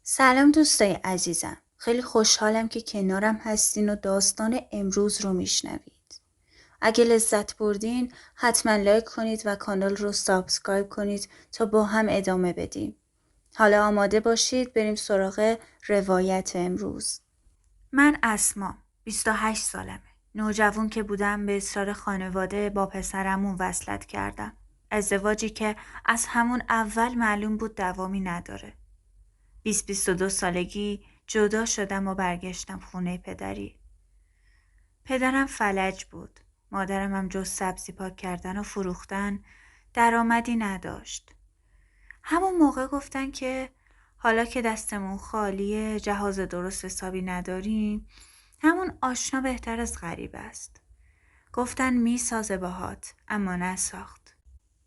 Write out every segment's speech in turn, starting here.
سلام دوستای عزیزم. خیلی خوشحالم که کنارم هستین و داستان امروز رو میشنوید. اگه لذت بردین حتما لایک کنید و کانال رو سابسکرایب کنید تا با هم ادامه بدیم. حالا آماده باشید بریم سراغ روایت امروز. من اسما 28 سالمه. نوجوان که بودم به اصرار خانواده با پسرمون وصلت کردم. ازدواجی که از همون اول معلوم بود دوامی نداره. 22 سالگی جدا شدم و برگشتم خونه پدری. پدرم فلج بود. مادرم هم جز سبزی پاک کردن و فروختن درآمدی نداشت. همون موقع گفتن که حالا که دستمون خالیه، جهاز درست حسابی نداریم، همون آشنا بهتر از غریب است. گفتن میسازه باهات، اما نساخت.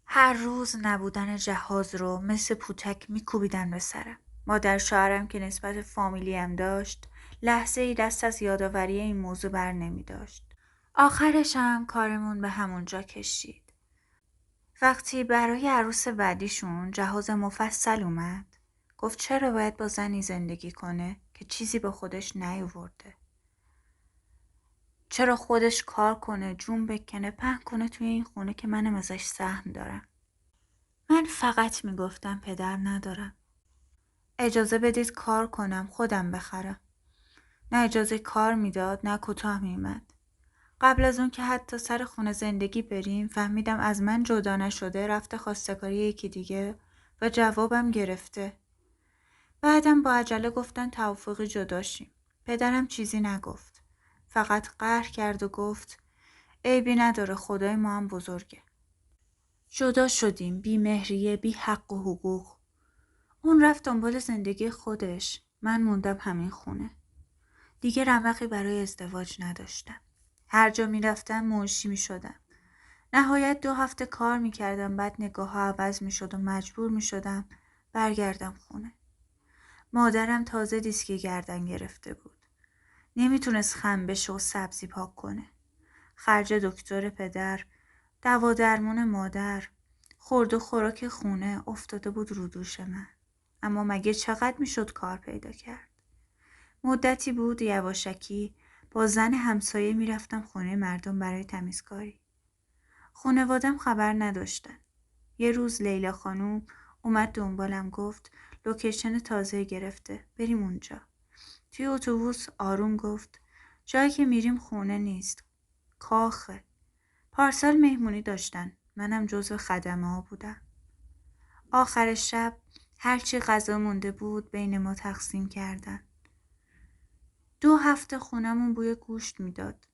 هر روز نبودن جهاز رو مثل پوتک میکوبیدن به سرم. مادر شوهرم که نسبت فامیلی هم داشت، لحظه ای دست از یادآوری این موضوع بر نمی داشت. آخرش هم کارمون به همون جا کشید. وقتی برای عروس بعدیشون جهاز مفصل اومد، گفت چرا باید با زنی زندگی کنه که چیزی به خودش نیاورده؟ چرا خودش کار کنه، جون بکنه، پهن کنه توی این خونه که منم ازش سهم دارم؟ من فقط میگفتم پدر ندارم. اجازه بدید کار کنم، خودم بخرم. نه اجازه کار میداد نه کوتاه میومد. قبل از اون که حتی سر خونه زندگی بریم فهمیدم از من جدا نشده، رفته خواستگاری یکی دیگه و جوابم گرفته. بعدم با عجله گفتن توافقی جدا شیم. پدرم چیزی نگفت. فقط قهر کرد و گفت عیبی نداره، خدای ما هم بزرگه. جدا شدیم، بی مهریه، بی حق و حقوق. اون رفت دنبال زندگی خودش. من موندم همین خونه. دیگه رمقی برای ازدواج نداشتم. هر جا می رفتم منشی می شدم. نهایت 2 هفته کار می کردم، بعد نگاه ها عوض می شد و مجبور می شدم برگردم خونه. مادرم تازه دیسک گردن گرفته بود. نمیتونست خم بشه و سبزی پاک کنه. خرج دکتر پدر، دوا درمون مادر، خورد و خوراک خونه افتاده بود رو دوش من. اما مگه چقدر میشد کار پیدا کرد؟ مدتی بود یواشکی با زن همسایه میرفتم خونه مردم برای تمیزکاری. خانوادم خبر نداشتن. یه روز لیلا خانوم اومد دنبالم، گفت لوکیشن تازه گرفته، بریم اونجا. توی اتوبوس آروم گفت جایی که میریم خونه نیست، کاخه. پارسال مهمونی داشتن، منم جزو خدمه ها بودم. آخر شب هرچی غذا مونده بود بین ما تقسیم کردن. 2 هفته خونمون بوی گوشت میداد،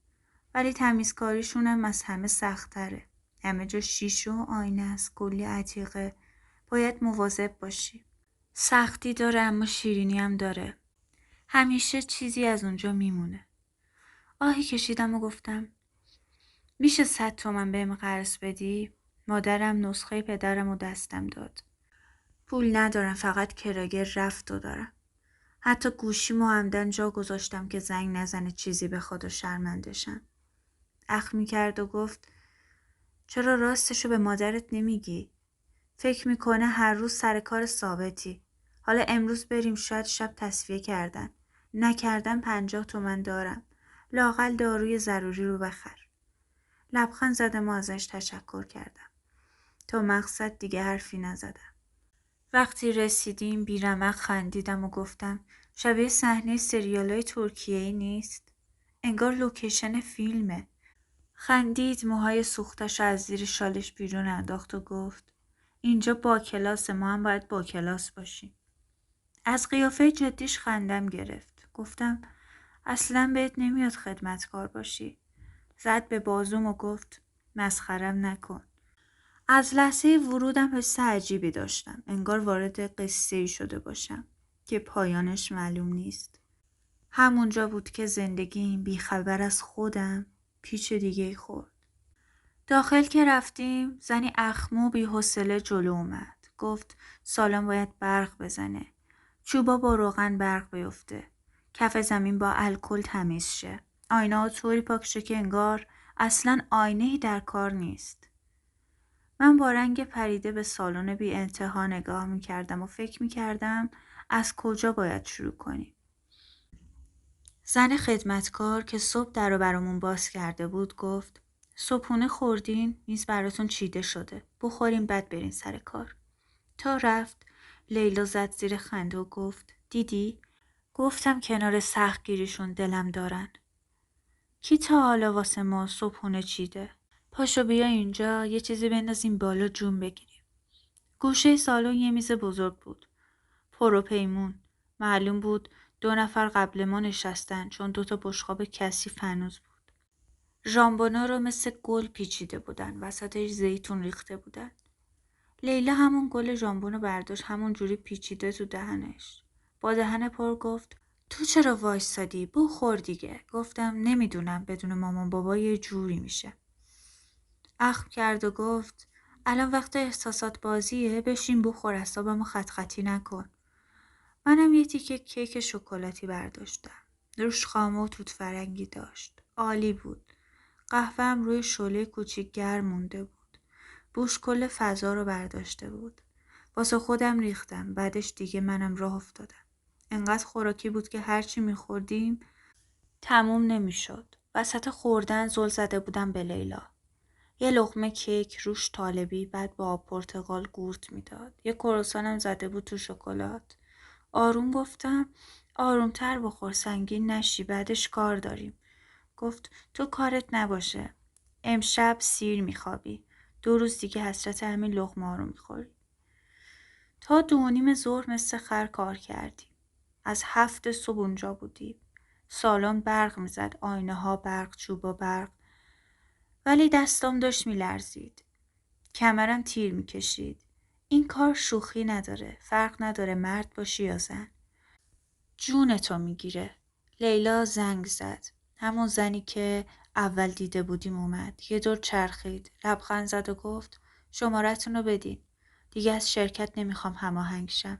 ولی تمیزکاریشون هم از همه سخت‌تره. همه جا شیشه و آینه است، کلی عتیقه، باید مواظب باشی. سختی داره اما شیرینی هم داره. همیشه چیزی از اونجا میمونه. آهی کشیدم و گفتم میشه 100 تومن بهم قرض بدی؟ مادرم نسخه پدرم رو دستم داد. پول ندارم، فقط کراگر رفت و دارم. حتی گوشیمو عمدن جا گذاشتم که زنگ نزنه چیزی به خدا شرمنده شم. اخ میکرد و گفت چرا راستشو به مادرت نمیگی؟ فکر میکنه هر روز سر کار ثابتی. حالا امروز بریم، شاید شب تصفیه کردن. نکردن 50 تومن دارم. لااقل داروی ضروری رو بخر. لبخند زدم و ازش تشکر کردم. تا مقصد دیگه حرفی نزدم. وقتی رسیدیم بیرمق خندیدم و گفتم شبیه صحنه سریالای ترکیه‌ای نیست؟ انگار لوکیشن فیلمه. خندید، موهای سوختش از زیر شالش بیرون انداخت و گفت اینجا با کلاس، ما هم باید با کلاس باشیم. از قیافه جدیش خندم گرفت. گفتم اصلا بهت نمیاد خدمتکار باشی. زد به بازوم و گفت مسخرم نکن. از لحظه ورودم حس عجیبی داشتم. انگار وارد قصه‌ای شده باشم که پایانش معلوم نیست. همونجا بود که زندگیم بیخبر از خودم پیچ دیگه خورد. داخل که رفتیم زنی اخمو بی حوصله جلو اومد. گفت سالن باید برق بزنه. چوبا با روغن برق بیفته. کف زمین با الکل تمیز شه. آینه ها طوری پاک شه که انگار اصلاً آینه‌ای در کار نیست. من با رنگ پریده به سالن بی انتها نگاه می‌کردم و فکر می‌کردم از کجا باید شروع کنیم؟ زن خدمتکار که صبح در رو برامون باز کرده بود گفت صبحونه خوردین؟ میز براتون چیده شده. بخوریم بعد برین سر کار. تا رفت لیلا زد زیر خنده و گفت دیدی؟ گفتم کنار سختگیریشون دلم دارن. کی تا حالا واسه ما صبحونه چیده؟ پاشو بیا اینجا یه چیزی بندازیم بالا جون بگیریم. گوشه سالن یه میز بزرگ بود. پر و پیمون. معلوم بود 2 نفر قبل ما نشستن چون 2 تا بشقاب کثیف هنوز بود. ژامبونا رو مثل گل پیچیده بودن. وسطش زیتون ریخته بودن. لیلا همون گل ژامبون رو برداشت همون جوری پیچیده تو دهنش. با دهن پر گفت تو چرا وایسادی؟ بخور دیگه. گفتم نمیدونم بدون مامان بابا یه جوری میشه. اخم کرد و گفت الان وقت احساسات بازیه بشین بخور اعصابمو خط خطی نکن. منم یه تیکه کیک شکلاتی برداشتم. روش خامه و توت فرنگی داشت. عالی بود. قهوه‌ام روی شعله کوچیک گرم مونده بود. بوش کل فضا رو برداشته بود. واسه خودم ریختم. بعدش دیگه منم راه افتادم. انقدر خوراکی بود که هرچی میخوردیم تموم نمیشد. وسط خوردن زل زده بودم به لیلا. یه لقمه کیک روش طالبی بعد با آب پرتقال گورت میداد. یه کروسانم زده بود تو شکلات. آروم گفتم آرومتر بخور سنگین نشی بعدش کار داریم. گفت تو کارت نباشه. امشب سیر میخوابی. 2 روز دیگه حسرت همین لقمه رو میخوری. تا 2:30 ظهر مثل خر کار کردیم. از 7 صبح اونجا بودیم. سالن برق میزد. آینه ها برق، چوبا برق. ولی دستام داشت میلرزید. کمرم تیر میکشید. این کار شوخی نداره. فرق نداره مرد باشی یا زن. جونتو میگیره. لیلا زنگ زد. همون زنی که اول دیده بودیم اومد. یه دور چرخید. لبخند زد و گفت شمارتون رو بدین. دیگه از شرکت نمیخوام هماهنگ شم.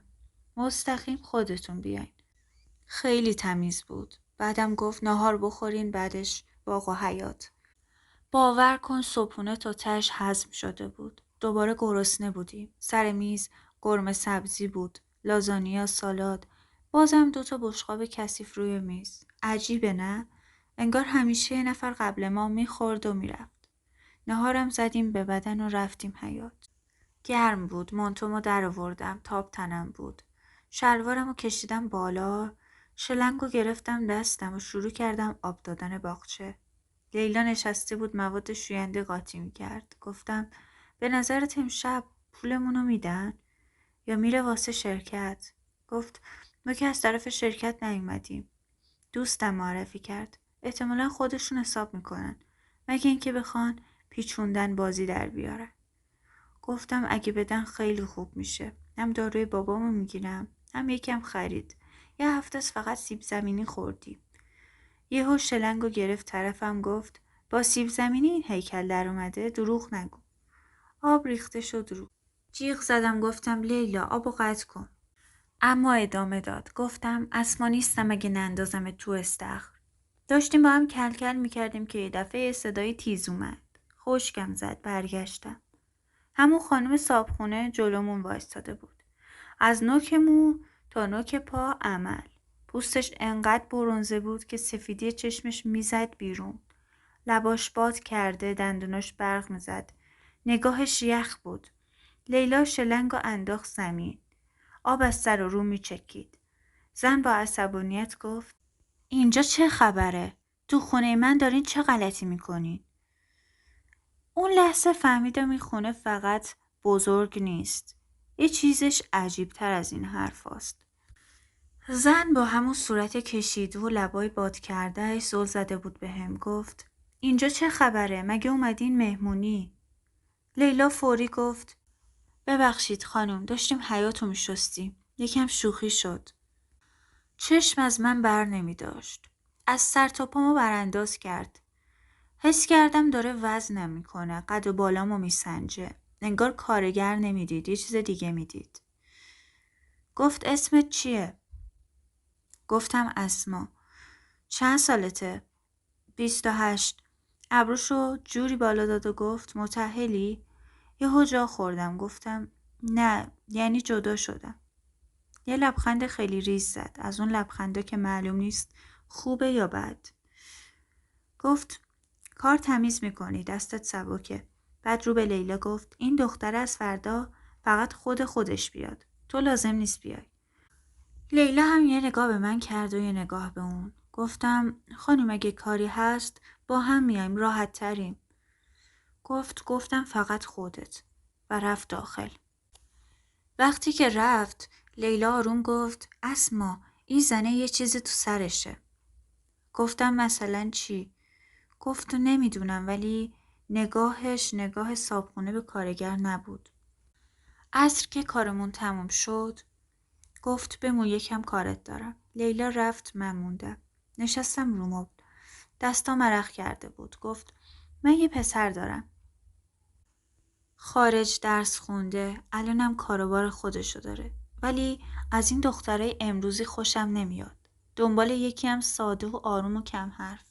مستقیم خودتون بیاین. خیلی تمیز بود. بعدم گفت ناهار بخورین بعدش باغ و حیاط. باور کن صبحونه تا تهش هضم شده بود. دوباره گرسنه بودیم. سر میز قرمه سبزی بود. لازانیا، سالاد. بازم 2 تا بشقاب کثیف روی میز. عجیبه نه؟ انگار همیشه یه نفر قبل ما میخورد و میرفت. نهارم زدیم به بدن و رفتیم حیاط. گرم بود. مانتومو در آوردم. تاب تنم بود. شلوارمو کشیدم بالا. شلنگو گرفتم دستم و شروع کردم آب دادن باغچه. لیلا نشسته بود مواد شوینده قاطی میکرد. گفتم به نظرت امشب پولمونو میدن؟ یا میره واسه شرکت؟ گفت ما که از طرف شرکت نیومدیم. دوستم معرفی کرد. احتمالا خودشون حساب میکنن. مگه اینکه بخوان پیچوندن بازی در بیارن. گفتم اگه بدن خیلی خوب میشه. هم داروی بابامو میگیرم هم یکم خرید. یه هفته است فقط سیب زمینی خوردیم. یهو شلنگو گرفت طرفم گفت با سیب زمینی این هیکل در اومده؟ دروغ نگو. آب ریخته شد رو. جیغ زدم گفتم لیلا آبو قطع کن. اما ادامه داد. گفتم اسما نیستم اگه نندازم تو استخر. داشتیم با هم کل کل میکردیم که یه دفعه صدای تیز اومد. خشکم زد. برگشتم. همون خانم صابخونه جلومون وایستاده بود. از نوک مو تا نوک پا عمل. پوستش انقدر برنزه بود که سفیدی چشمش میزد بیرون. لباش باد کرده، دندوناش برق میزد. نگاهش یخ بود. لیلا شلنگو انداخت زمین. آب از سر و رو میچکید. زن با عصبانیت گفت اینجا چه خبره؟ تو خونه من دارین چه غلطی میکنین؟ اون لحظه فهمیدم این خونه فقط بزرگ نیست. یه چیزش عجیب تر از این حرف هست. زن با همون صورت کشیده و لبای باد کرده زل زده بود به هم. گفت اینجا چه خبره؟ مگه اومدین مهمونی؟ لیلا فوری گفت ببخشید خانم داشتیم حیاطو میشستیم. یکم شوخی شد. چشم از من بر نمی داشت. از سر تا پامو برانداز کرد. حس کردم داره وزنم میکنه. قد و بالامو میسنجه. انگار کارگر نمیدید. یه چیز دیگه میدید. گفت اسمت چیه؟ گفتم اسما. چند سالته؟ 28. ابروشو جوری بالا داد و گفت متأهلی؟ یهو جا خوردم. گفتم نه یعنی جدا شدم. یه لبخند خیلی ریز زد، از اون لبخنده که معلوم نیست خوبه یا بد. گفت کار تمیز میکنی، دستت سبکه. بعد رو به لیلا گفت این دختر از فردا فقط خودش بیاد، تو لازم نیست بیای. لیلا هم یه نگاه به من کرد و یه نگاه به اون. گفتم خانم اگه کاری هست با هم میایم، راحت تریم. گفتم فقط خودت، و رفت داخل. وقتی که رفت لیلا آروم گفت اسما این زنه یه چیزی تو سرشه. گفتم مثلا چی؟ گفت نمیدونم، ولی نگاهش نگاه صابخونه به کارگر نبود. عصر که کارمون تموم شد گفت بمون یکم کارت دارم. لیلا رفت، من موندم. نشستم رو مبل. دستام عرق کرده بود. گفت من یه پسر دارم. خارج درس خونده. الانم کاروبار خودشو داره. ولی از این دخترای امروزی خوشم نمیاد. دنبال یکی هم ساده و آروم و کم حرف.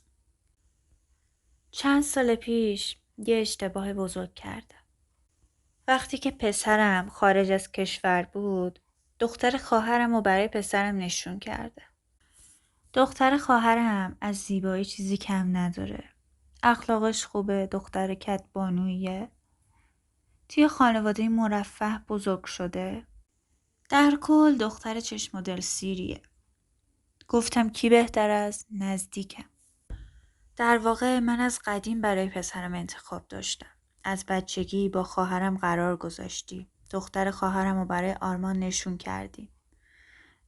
چند سال پیش یه اشتباه بزرگ کردم. وقتی که پسرم خارج از کشور بود، دختر خواهرم رو برای پسرم نشون کرده. دختر خواهرم از زیبایی چیزی کم نداره. اخلاقش خوبه، دختر کدبانویه. توی خانواده مرفه بزرگ شده. در کل دختر چشم و دل سیریه. گفتم کی بهتر از نزدیکم. در واقع من از قدیم برای پسرم انتخاب داشتم. از بچگی با خواهرم قرار گذاشتیم. دختر خواهرم رو برای آرمان نشون کردیم.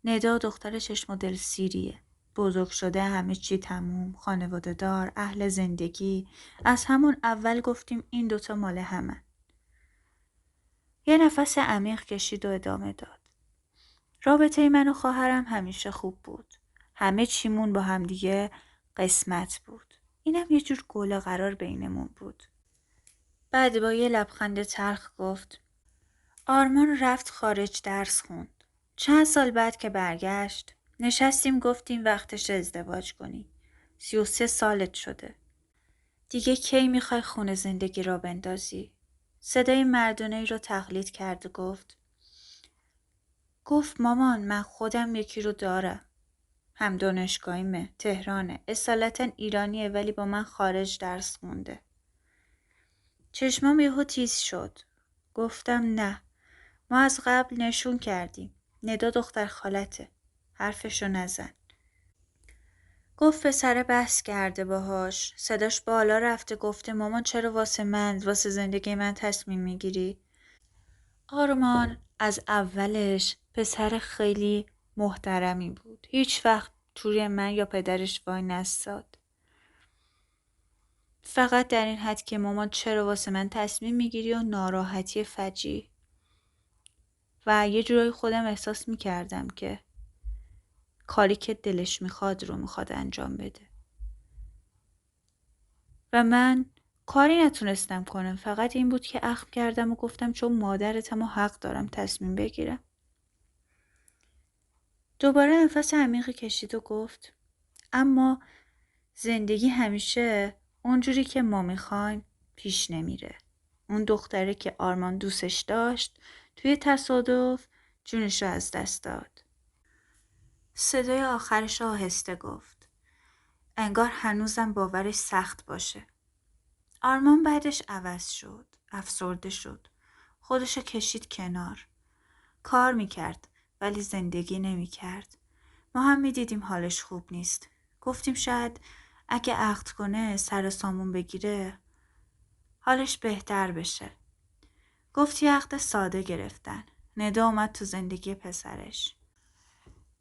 ندا دختر چشم و دل سیریه. بزرگ شده، همه چی تموم، خانواده دار، اهل زندگی. از همون اول گفتیم این دوتا مال همن. یه نفس عمیق کشید و ادامه داد. رابطه من و خواهرم همیشه خوب بود. همه چیمون با همدیگه قسمت بود. اینم یه جور گل قرار بینمون بود. بعد با یه لبخند تلخ گفت آرمان رفت خارج درس خوند. چند سال بعد که برگشت نشستیم گفتیم وقتش ازدواج کنی. 33 سالت شده. دیگه کی میخوای خونه زندگی را بندازی؟ صدای مردانه‌ای رو تقلید کرد و گفت مامان من خودم یکی رو دارم. هم دانشگاهیمه، تهرانه، اصالتا ایرانیه ولی با من خارج درس خونده. چشمام یهو تیز شد. گفتم نه، ما از قبل نشون کردیم. ندا دختر خالته. حرفشو نزن. گفت پسر بحث کرده باهاش. صداش بالا رفته گفته مامان چرا واسه زندگی من تصمیم میگیری؟ آرمان از اولش پسر خیلی محترمی بود. هیچ وقت توی من یا پدرش وای نستاد. فقط در این حد که مامان چرا واسه من تصمیم میگیری و ناراحتی فجیع. و یه جورایی خودم احساس میکردم که کاری که دلش میخواد رو میخواد انجام بده. و من کاری نتونستم کنم. فقط این بود که اخم کردم و گفتم چون مادرتم و حق دارم تصمیم بگیرم. دوباره نفس عمیقی کشید و گفت اما زندگی همیشه اونجوری که ما میخوایم پیش نمیره. اون دختره که آرمان دوستش داشت توی تصادف جونش رو از دست داد. صدای آخرش آهسته گفت. انگار هنوزم باورش سخت باشه. آرمان بعدش عوض شد. افسرده شد. خودشو کشید کنار. کار میکرد ولی زندگی نمیکرد. ما هم میدیدیم حالش خوب نیست. گفتیم شاید اگه عقد کنه سر سامون بگیره حالش بهتر بشه. گفتی عقد ساده گرفتن. ندا اومد تو زندگی پسرش.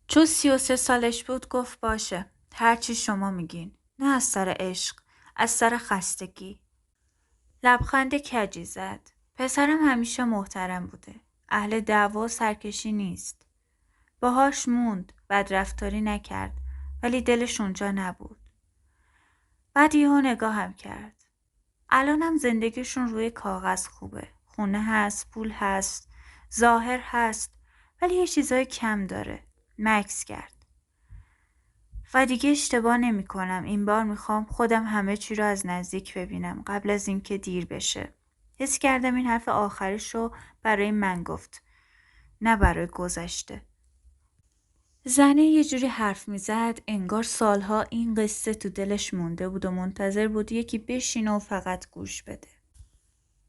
چون 33 سالش بود گفت باشه. هرچی شما میگین. نه از سر عشق. از سر خستگی. لبخند کجی زد. پسرم همیشه محترم بوده. اهل دعوا و سرکشی نیست. باهاش موند. بدرفتاری نکرد. ولی دلش اونجا نبود. بعد یهو نگاهم کرد. الانم زندگیشون روی کاغذ خوبه. خونه هست، پول هست، ظاهر هست، ولی یه چیزای کم داره. مکس کرد. و دیگه اشتباه نمی کنم. این بار میخوام خودم همه چی رو از نزدیک ببینم قبل از اینکه دیر بشه. حس کردم این حرف آخرش رو برای من گفت. نه برای گذشته. زنه یه جوری حرف میزد انگار سالها این قصه تو دلش مونده بود و منتظر بود یکی بشینه و فقط گوش بده.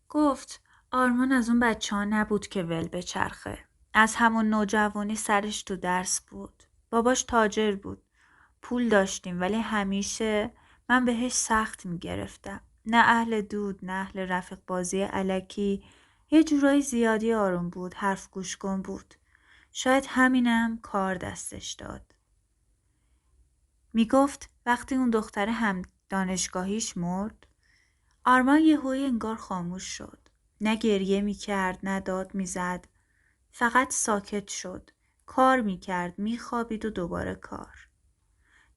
گفت آرمان از اون بچه‌ها نبود که ول بچرخه. از همون نوجوانی سرش تو درس بود. باباش تاجر بود. پول داشتیم ولی همیشه من بهش سخت میگرفتم. نه اهل دود نه اهل رفیق بازی الکی. یه جورایی زیادی آروم بود. حرف گوش کن بود. شاید همینم کار دستش داد. میگفت وقتی اون دختر هم دانشگاهیش مرد آرمان یهویی انگار خاموش شد. نه گریه میکرد نه داد میزد. فقط ساکت شد. کار میکرد میخوابید و دوباره کار.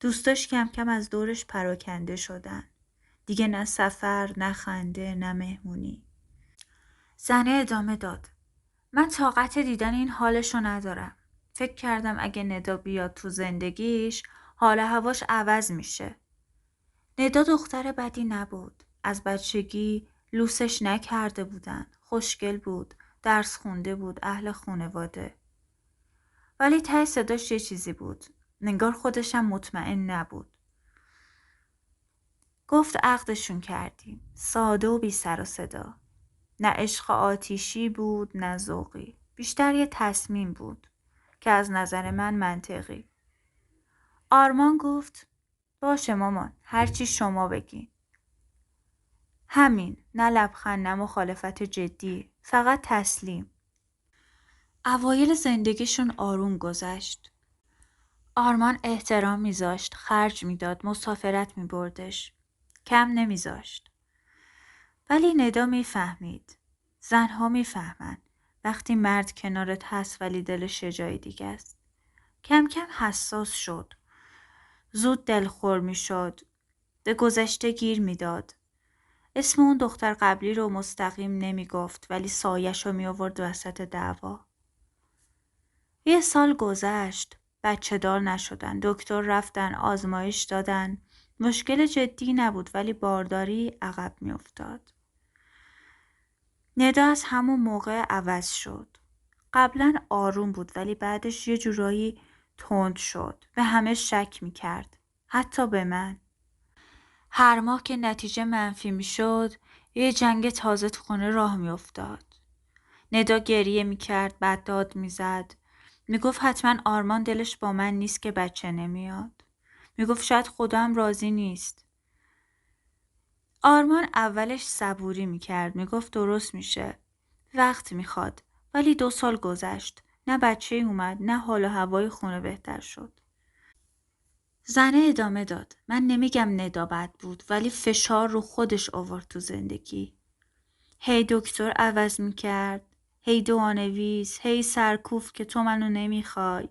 دوستاش کم کم از دورش پراکنده شدن. دیگه نه سفر نه خنده نه مهمونی. زنه ادامه داد. من طاقت دیدن این حالشو ندارم. فکر کردم اگه ندا بیاد تو زندگیش حال هواش عوض میشه. ندا دختر بدی نبود. از بچگی لوسش نکرده بودن. خوشگل بود. درس خونده بود. اهل خانواده. ولی ته صداش یه چیزی بود. انگار خودشم مطمئن نبود. گفت عقدشون کردیم. ساده و بی سر و صدا. نه عشق آتیشی بود نه ذوقی. بیشتر یه تصمیم بود که از نظر من منطقی. آرمان گفت باشه مامان هرچی شما بگین. همین. نه لبخند نه مخالفت جدی. فقط تسلیم. اوایل زندگیشون آروم گذشت. آرمان احترام میذاشت. خرج میداد. مسافرت میبردش. کم نمیذاشت. ولی ندا میفهمید. زنها میفهمن. وقتی مرد کنارت هست ولی دلش یه جای دیگه است. کم کم حساس شد. زود دلخور میشد. به گذشته گیر میداد. اسم اون دختر قبلی رو مستقیم نمیگفت ولی سایش رو می آورد وسط دعوا. یه سال گذشت. بچه دار نشدن. دکتر رفتن. آزمایش دادن. مشکل جدی نبود ولی بارداری عقب می افتاد. ندا از همون موقع عوض شد. قبلا آروم بود ولی بعدش یه جورایی تند شد. به همه شک می کرد. حتی به من. هر ماه که نتیجه منفی می شد یه جنگ تازه تو خونه راه می افتاد. ندا گریه می کرد بعد داد می زد. می گفت حتما آرمان دلش با من نیست که بچه نمیاد. می گفت شاید خودم راضی نیست. آرمان اولش صبوری می کرد. می گفت درست میشه. وقت می خواد. ولی 2 سال گذشت. نه بچه اومد نه حال و هوای خونه بهتر شد. زنه ادامه داد. من نمیگم ندا بد بود ولی فشار رو خودش آورد تو زندگی. هی دکتر عوض میکرد. هی دعانویس. هی سرکوف که تو منو نمیخوای.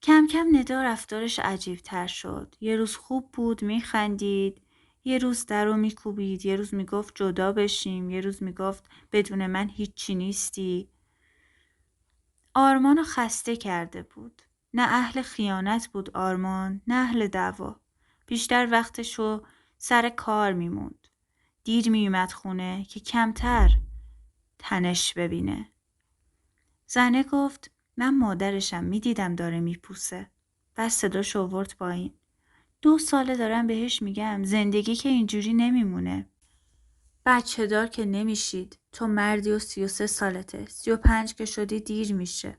کم کم ندا رفتارش عجیب تر شد. یه روز خوب بود میخندید. یه روز در رو میکوبید. یه روز میگفت جدا بشیم. یه روز میگفت بدون من هیچی نیستی. آرمانو خسته کرده بود. نه اهل خیانت بود آرمان نه اهل دعوا. بیشتر وقتشو سر کار میموند. دیر میومد خونه که کمتر تنش ببینه. زنه گفت من مادرشم میدیدم داره میپوسه. بس صداش آورد پایین. 2 ساله دارم بهش میگم زندگی که اینجوری نمیمونه. بچه دار که نمیشید. تو مردی و 33 سالته. 35 که شدی دیر میشه.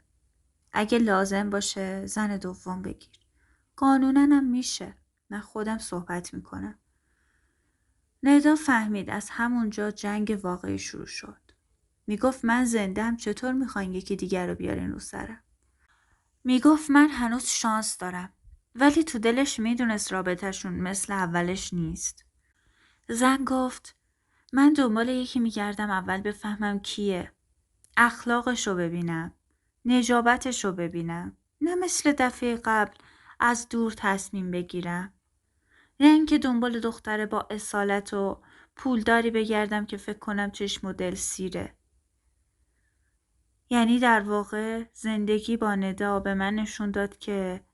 اگه لازم باشه زن دوم بگیر. قانونن هم میشه. من خودم صحبت میکنم. ندا فهمید از همونجا جنگ واقعی شروع شد. میگفت من زنده‌ام چطور میخواین یکی دیگر رو بیارین رو سرم؟ میگفت من هنوز شانس دارم. ولی تو دلش میدونست رابطهشون مثل اولش نیست. زن گفت من دنبال یکی میگردم اول بفهمم کیه. اخلاقشو ببینم. نجابتشو ببینم. نه مثل دفعه قبل از دور تصمیم بگیرم. نه اینکه دنبال دختر با اصالت و پولداری بگردم که فکر کنم چشم و دل سیره. یعنی در واقع زندگی با ندا به من نشون داد که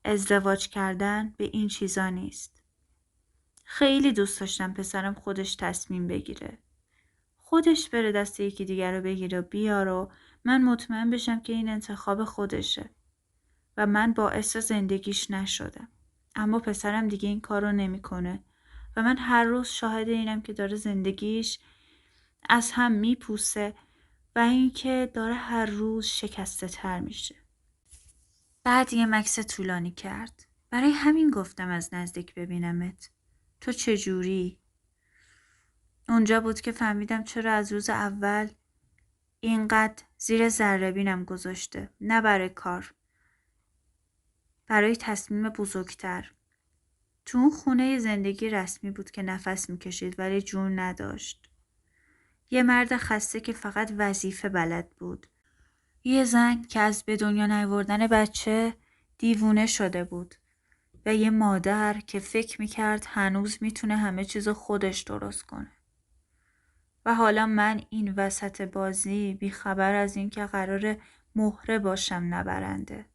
ازدواج کردن به این چیزا نیست. خیلی دوست داشتم پسرم خودش تصمیم بگیره. خودش بره دست یکی دیگر رو بگیره و بیاره و من مطمئن بشم که این انتخاب خودشه. و من باعث زندگیش نشدم. اما پسرم دیگه این کار رو نمیکنه و من هر روز شاهد اینم که داره زندگیش از هم میپوسه و اینکه داره هر روز شکسته تر میشه. بعد یه مکث طولانی کرد. برای همین گفتم از نزدیک ببینمت. تو چجوری؟ اونجا بود که فهمیدم چرا از روز اول اینقدر زیر ذره بینم گذاشته. نه برای کار. برای تصمیم بزرگتر. تو اون خونه زندگی رسمی بود که نفس میکشید ولی جون نداشت. یه مرد خسته که فقط وظیفه بلد بود. یه زن که از به دنیا نیاوردن بچه دیوونه شده بود. و یه مادر که فکر میکرد هنوز میتونه همه چیزو خودش درست کنه. و حالا من این وسط بازی بیخبر از این که قرار مهره باشم نبرنده.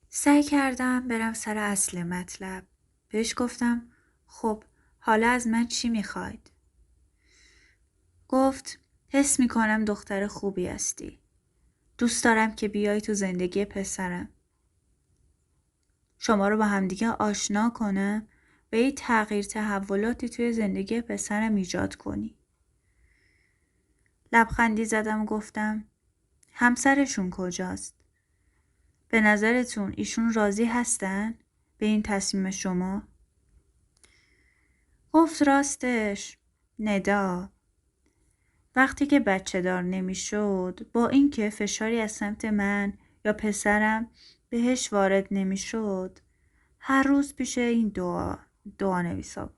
سعی کردم برم سر اصل مطلب. بهش گفتم خب حالا از من چی میخواید؟ گفت حس میکنم دختر خوبی هستی. دوست دارم که بیای تو زندگی پسرم. شما رو با همدیگه آشنا کنم و یه تغییر تحولاتی توی زندگی پسرم ایجاد کنی. لبخندی زدم و گفتم همسرشون کجاست؟ به نظرتون ایشون راضی هستن به این تصمیم شما؟ گفت راستش ندا وقتی که بچه دار نمی شد با اینکه فشاری از سمت من یا پسرم بهش وارد نمی شد هر روز پیش این دعا نویسا بود.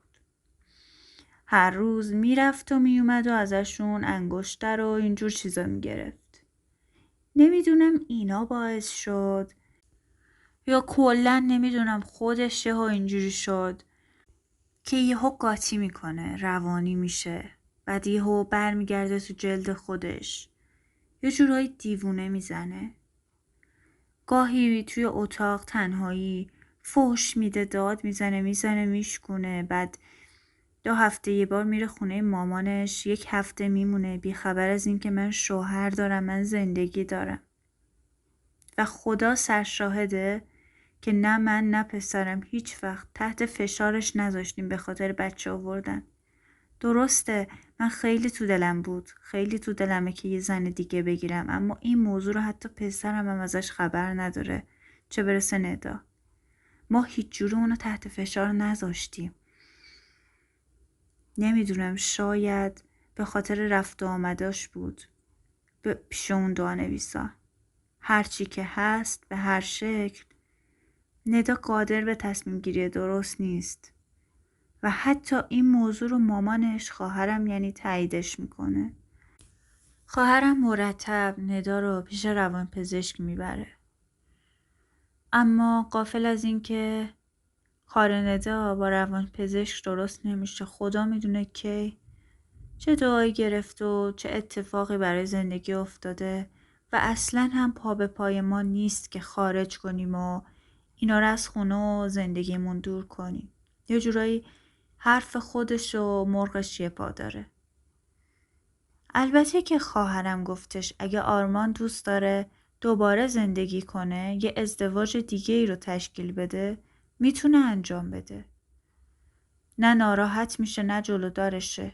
هر روز می رفت و می اومد و ازشون انگشتر و اینجور چیزا می گرفت. نمیدونم اینا باعث شد یا کلن نمیدونم خودشه و اینجوری شد که یهو قاطی میکنه، روانی میشه، بعد یهو برمیگرده تو جلد خودش، یه جورایی دیوونه میزنه. گاهی توی اتاق تنهایی فحش میده، داد میزنه میشکونه، بعد 2 هفته یه بار میره خونه مامانش، 1 هفته میمونه بیخبر از این که من شوهر دارم، من زندگی دارم. و خدا سرشاهده که نه من نه پسرم هیچ وقت تحت فشارش نذاشتیم به خاطر بچه آوردن. درسته من خیلی تو دلم بود، خیلی تو دلمه که یه زن دیگه بگیرم، اما این موضوع رو حتی پسرم هم ازش خبر نداره، چه برسه ندا. ما هیچ جوره اونو تحت فشار نذاشتیم. نمیدونم شاید به خاطر رفت و آمداش بود پیش اون دعا نویسا. هرچی که هست به هر شکل ندا قادر به تصمیم گیری درست نیست و حتی این موضوع رو مامانش، خواهرم یعنی تاییدش میکنه. خواهرم مرتب ندا رو پیش روانپزشک میبره. اما غافل از این که کار ندا با روانپزشک درست نمیشه. خدا میدونه کی چه دعایی گرفت و چه اتفاقی برای زندگی افتاده و اصلا هم پا به پای ما نیست که خارج کنیم و اینا رو از خونه و زندگیمون دور کنیم. یه جورایی حرف خودش و مرغش یه پا داره. البته که خواهرم گفتش اگه آرمان دوست داره دوباره زندگی کنه، یه ازدواج دیگه ای رو تشکیل بده، میتونه انجام بده. نه ناراحت میشه نه جلودارشه.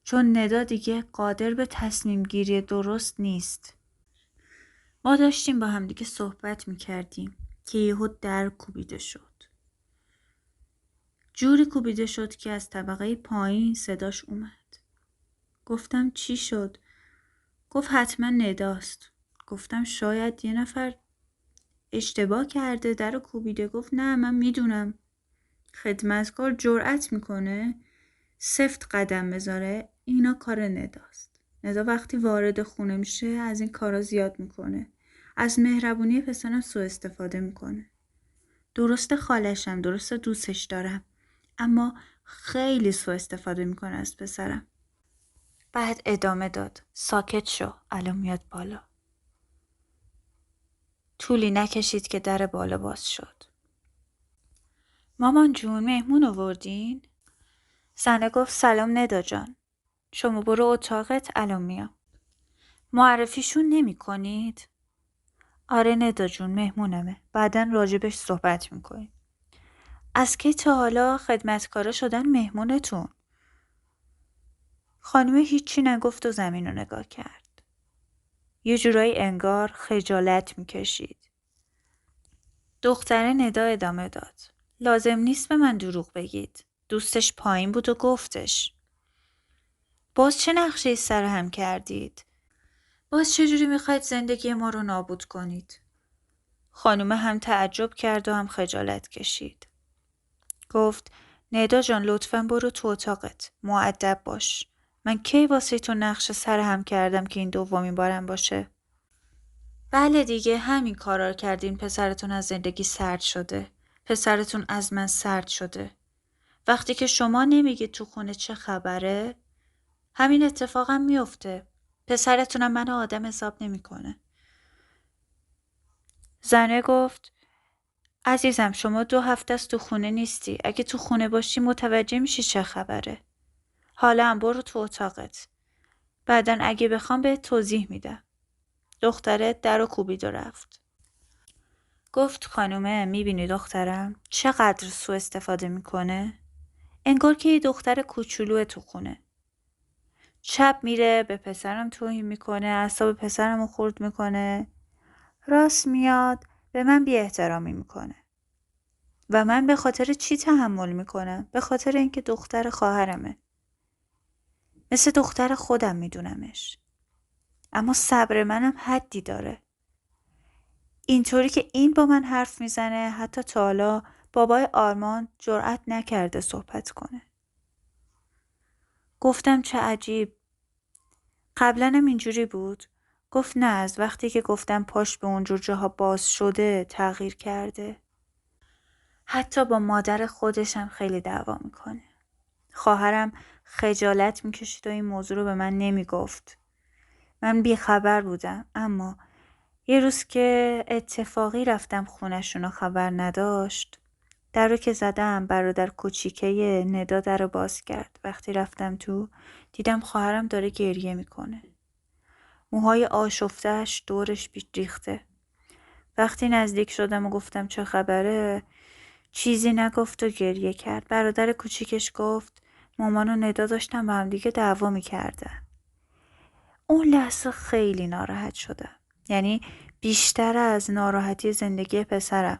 چون ندا دیگه قادر به تصمیم گیری درست نیست. ما داشتیم با هم دیگه صحبت میکردیم که یهو در کوبیده شد. جوری کوبیده شد که از طبقه پایین صداش اومد. گفتم چی شد؟ گفت حتما نداست. گفتم شاید یه نفر اشتباه کرده در کوبیده. گفت نه من میدونم. خدمتکار جرأت میکنه سفت قدم بذاره، اینا کار نداست. ندا وقتی وارد خونه میشه از این کارا زیاد میکنه. از مهربونی پسرم سوء استفاده میکنه. درسته خالشم، درسته دوستش دارم، اما خیلی سوء استفاده میکنه از پسرم. بعد ادامه داد ساکت شو، الان میاد بالا. طولی نکشید که در بالا باز شد. مامان جون مهمون آوردین؟ زنه گفت سلام ندا جان، شما برو اتاقت الان میام. معرفیشون نمی کنید؟ آره ندا جون، مهمونمه. بعدن راجبش صحبت میکنیم. از کی تا حالا خدمتکارا شدن مهمونتون؟ خانم هیچی نگفت و زمین رو نگاه کرد. یه جورایی انگار خجالت میکشید. دختر ندا ادامه داد. لازم نیست به من دروغ بگید. دوستش پایین بود و گفتش. باز چه نقشه سر هم کردید؟ باز چجوری میخواید زندگی ما رو نابود کنید؟ خانومه هم تعجب کرد و هم خجالت کشید. گفت ندا جان لطفاً برو تو اتاقت. مؤدب باش. من کی واسه تو نقشه سر هم کردم که این دومین بارم باشه؟ بله دیگه همین کارا رو کردین. پسرتون از زندگی سرد شده. پسرتون از من سرد شده. وقتی که شما نمیگید تو خونه چه خبره، همین اتفاقم میفته. پسرتونم منو آدم حساب نمیکنه. زنه گفت عزیزم شما 2 هفته است تو خونه نیستی. اگه تو خونه باشی متوجه میشی چه خبره. حالا هم برو تو اتاقت. بعدن اگه بخوام بهت توضیح میدم. دختره در رو کوبید و رفت. گفت خانومه میبینی دخترم چقدر سوء استفاده میکنه؟ انگار که یه دختر کوچولو تو خونه. شب میره به پسرم توهین میکنه، اعصاب پسرم رو خورد میکنه. راست میاد به من بی احترامی میکنه. و من به خاطر چی تحمل میکنم؟ به خاطر اینکه دختر خواهرمه. مثل دختر خودم میدونمش. اما صبر منم حدی داره. اینطوری که این با من حرف میزنه حتی تا حالا بابای آرمان جرأت نکرده صحبت کنه. گفتم چه عجیب. قبلا هم اینجوری بود؟ گفت نه، از وقتی که گفتم پاش به اونجور جاها باز شده تغییر کرده. حتی با مادر خودشم خیلی دعوا میکنه. خواهرم خجالت میکشید و این موضوع رو به من نمیگفت. من بیخبر بودم. اما یه روز که اتفاقی رفتم خونشون و خبر نداشت، در رو که زدم برادر کوچیکه ندا در رو باز کرد. وقتی رفتم تو دیدم خواهرم داره گریه میکنه. موهای آشفتهش دورش ریخته. وقتی نزدیک شدم و گفتم چه خبره، چیزی نگفت و گریه کرد. برادر کوچیکش گفت مامان و ندا داشتن با هم دیگه دعوا میکردن. اون لحظه خیلی ناراحت شدم. یعنی بیشتر از ناراحتی زندگی پسرم.